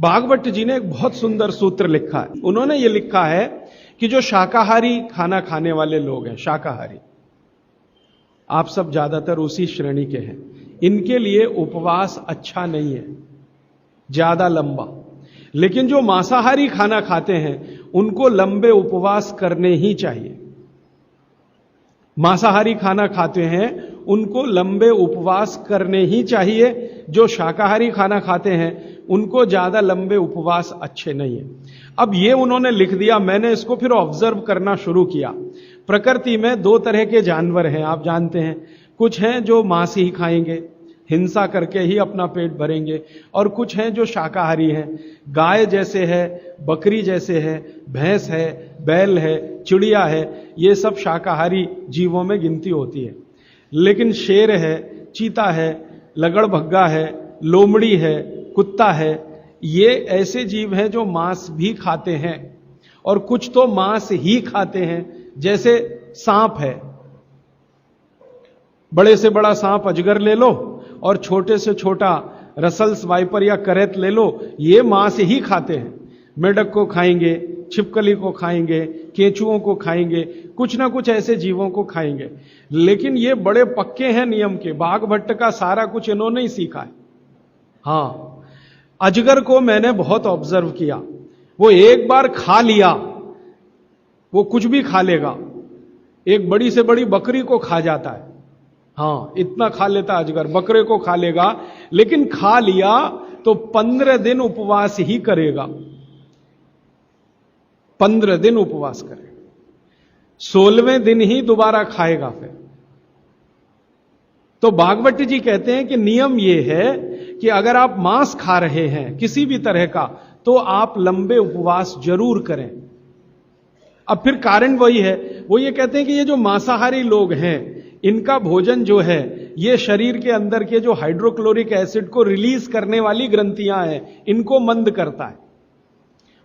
भागवत जी ने एक बहुत सुंदर सूत्र लिखा है। उन्होंने ये लिखा है कि जो शाकाहारी खाना खाने वाले लोग हैं, शाकाहारी, आप सब ज्यादातर उसी श्रेणी के हैं, इनके लिए उपवास अच्छा नहीं है ज्यादा लंबा। लेकिन जो मांसाहारी खाना खाते हैं उनको लंबे उपवास करने ही चाहिए। मांसाहारी खाना खाते हैं उनको लंबे उपवास करने ही चाहिए। जो शाकाहारी खाना खाते हैं उनको ज्यादा लंबे उपवास अच्छे नहीं है। अब ये उन्होंने लिख दिया, मैंने इसको फिर ऑब्जर्व करना शुरू किया। प्रकृति में दो तरह के जानवर हैं, आप जानते हैं। कुछ हैं जो मांस ही खाएंगे, हिंसा करके ही अपना पेट भरेंगे, और कुछ हैं जो शाकाहारी हैं। गाय जैसे है, बकरी जैसे है, भैंस है, बैल है, चिड़िया है, ये सब शाकाहारी जीवों में गिनती होती है। लेकिन शेर है, चीता है, लगड़भग्गा है, लोमड़ी है, कुत्ता है, ये ऐसे जीव हैं जो मांस भी खाते हैं, और कुछ तो मांस ही खाते हैं। जैसे सांप है, बड़े से बड़ा सांप अजगर ले लो और छोटे से छोटा रसल्स वाइपर या करेत ले लो, ये मांस ही खाते हैं। मेढक को खाएंगे, छिपकली को खाएंगे, केंचुओं को खाएंगे, कुछ ना कुछ ऐसे जीवों को खाएंगे। लेकिन ये बड़े पक्के हैं नियम के। बाघभट्ट का सारा कुछ इन्होंने ही सीखा है। हां, अजगर को मैंने बहुत ऑब्जर्व किया। वो एक बार खा लिया, वो कुछ भी खा लेगा। एक बड़ी से बड़ी बकरी को खा जाता है। हां, इतना खा लेता अजगर, बकरे को खा लेगा। लेकिन खा लिया तो 15 दिन उपवास ही करेगा। 15 दिन उपवास करेगा, 16वें दिन ही दोबारा खाएगा फिर। तो भागवत जी कहते हैं कि नियम यह है कि अगर आप मांस खा रहे हैं किसी भी तरह का, तो आप लंबे उपवास जरूर करें। अब फिर कारण वही है, वो ये कहते हैं कि ये जो मांसाहारी लोग हैं, इनका भोजन जो है ये शरीर के अंदर के जो हाइड्रोक्लोरिक एसिड को रिलीज करने वाली ग्रंथियां हैं, इनको मंद करता है।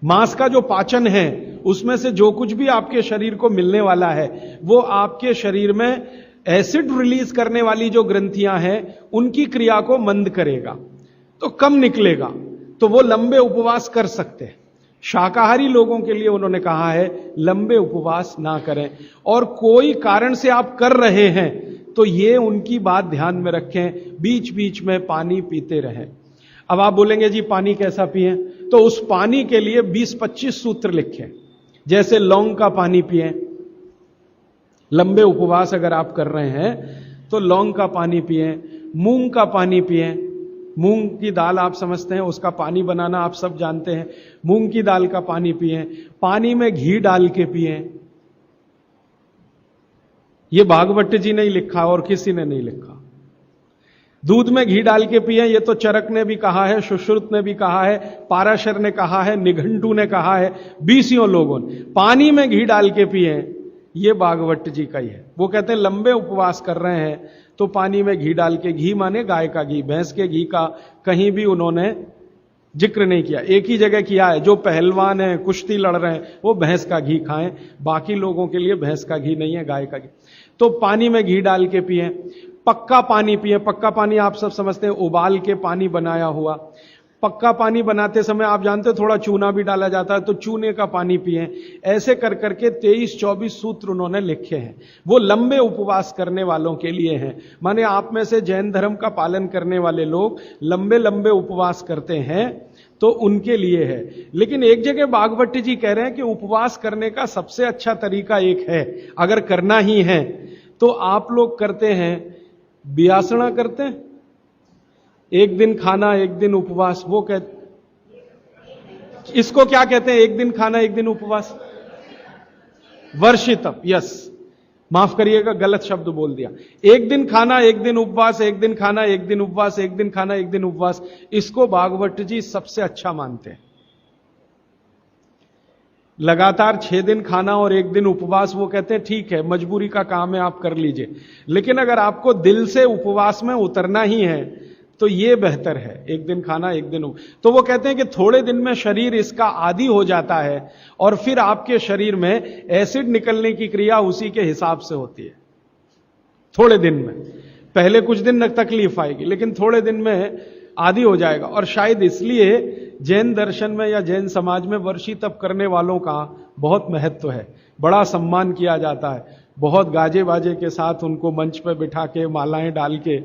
मांस का जो पाचन है उसमें से जो कुछ भी आपके शरीर को मिलने वाला है, वो आपके शरीर में एसिड रिलीज करने वाली जो ग्रंथियां हैं उनकी क्रिया को मंद करेगा, तो कम निकलेगा, तो वो लंबे उपवास कर सकते हैं। शाकाहारी लोगों के लिए उन्होंने कहा है लंबे उपवास ना करें, और कोई कारण से आप कर रहे हैं तो ये उनकी बात ध्यान में रखें, बीच बीच में पानी पीते रहें। अब आप बोलेंगे जी पानी कैसा पिएं, तो उस पानी के लिए 20-25 सूत्र लिखे। जैसे लौंग का पानी पिएं, लंबे उपवास अगर आप कर रहे हैं तो लौंग का पानी पिएं। मूंग का पानी पिएं, मूंग की दाल आप समझते हैं, उसका पानी बनाना आप सब जानते हैं। मूंग की दाल का पानी पिएं, पानी में घी डाल के पिएं। ये भागवत जी ने ही लिखा और किसी ने नहीं लिखा। दूध में घी डाल के पिएं, ये तो चरक ने भी कहा है, सुश्रुत ने भी कहा है, पाराशर ने कहा है, निघंटू ने कहा है, 20 लोगों ने। पानी में घी डाल के पिएं, ये भागवत जी का ही है। वो कहते हैं लंबे उपवास कर रहे हैं तो पानी में घी डाल के, घी माने गाय का घी, भैंस के घी का कहीं भी उन्होंने जिक्र नहीं किया। एक ही जगह किया है, जो पहलवान है, कुश्ती लड़ रहे हैं, वो भैंस का घी खाएं, बाकी लोगों के लिए भैंस का घी नहीं है, गाय का घी। तो पानी में घी डाल के पिए। पक्का पानी पिए। पक्का पानी आप सब समझते हैं, उबाल के पानी बनाया हुआ। पक्का पानी बनाते समय आप जानते हैं थोड़ा चूना भी डाला जाता है, तो चूने का पानी पिए। ऐसे कर करके 23-24 सूत्र उन्होंने लिखे हैं। वो लंबे उपवास करने वालों के लिए हैं। माने आप में से जैन धर्म का पालन करने वाले लोग लंबे लंबे उपवास करते हैं तो उनके लिए है। लेकिन एक जगह भागवत जी कह रहे हैं कि उपवास करने का सबसे अच्छा तरीका एक है, अगर करना ही है तो आप लोग करते हैं, बियासना करते हैं, एक दिन खाना एक दिन उपवास। वो इसको क्या कहते हैं, एक दिन खाना एक दिन उपवास? वर्षितप। यस, माफ करिएगा, गलत शब्द बोल दिया। एक दिन खाना एक दिन उपवास, एक दिन खाना एक दिन उपवास, एक दिन खाना एक दिन उपवास, इसको भागवत जी सबसे अच्छा मानते हैं। लगातार 6 दिन खाना और एक दिन उपवास, वो कहते हैं ठीक है, मजबूरी का काम है, आप कर लीजिए। लेकिन अगर आपको दिल से उपवास में उतरना ही है तो ये बेहतर है, एक दिन खाना एक दिन तो वो कहते हैं कि थोड़े दिन में शरीर इसका आदी हो जाता है और फिर आपके शरीर में एसिड निकलने की क्रिया उसी के हिसाब से होती है। थोड़े दिन में, पहले कुछ दिन तकलीफ आएगी, लेकिन थोड़े दिन में आदी हो जाएगा। और शायद इसलिए जैन दर्शन में या जैन समाज में वर्षी तप करने वालों का बहुत महत्व है, बड़ा सम्मान किया जाता है, बहुत गाजे बाजे के साथ उनको मंच पर बिठा के मालाएं डाल के।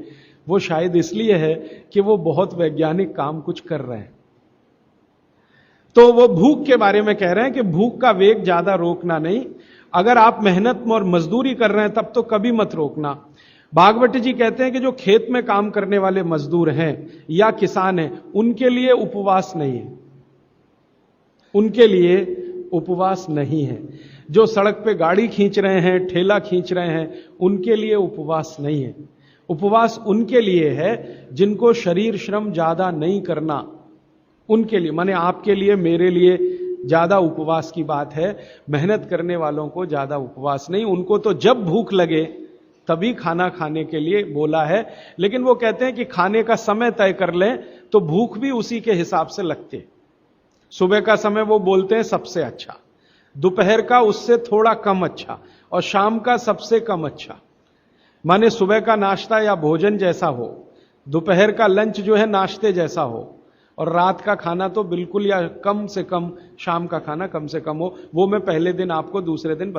वो शायद इसलिए है कि वो बहुत वैज्ञानिक काम कुछ कर रहे हैं। तो वो भूख के बारे में कह रहे हैं कि भूख का वेग ज्यादा रोकना नहीं, अगर आप मेहनत और मजदूरी कर रहे हैं तब तो कभी मत रोकना। भागवत जी कहते हैं कि जो खेत में काम करने वाले मजदूर हैं या किसान हैं, उनके लिए उपवास नहीं है, उनके लिए उपवास नहीं है। जो सड़क पे गाड़ी खींच रहे हैं, ठेला खींच रहे हैं, उनके लिए उपवास नहीं है। उपवास उनके लिए है जिनको शरीर श्रम ज्यादा नहीं करना, उनके लिए, माने आपके लिए, मेरे लिए ज्यादा उपवास की बात है। मेहनत करने वालों को ज्यादा उपवास नहीं, उनको तो जब भूख लगे तभी खाना खाने के लिए बोला है। लेकिन वो कहते हैं कि खाने का समय तय कर लें तो भूख भी उसी के हिसाब से लगते। सुबह का समय वो बोलते हैं सबसे अच्छा, दोपहर का उससे थोड़ा कम अच्छा, और शाम का सबसे कम अच्छा। माने सुबह का नाश्ता या भोजन जैसा हो, दोपहर का लंच जो है नाश्ते जैसा हो, और रात का खाना तो बिल्कुल या कम से कम, शाम का खाना कम से कम हो। वो मैं पहले दिन आपको दूसरे दिन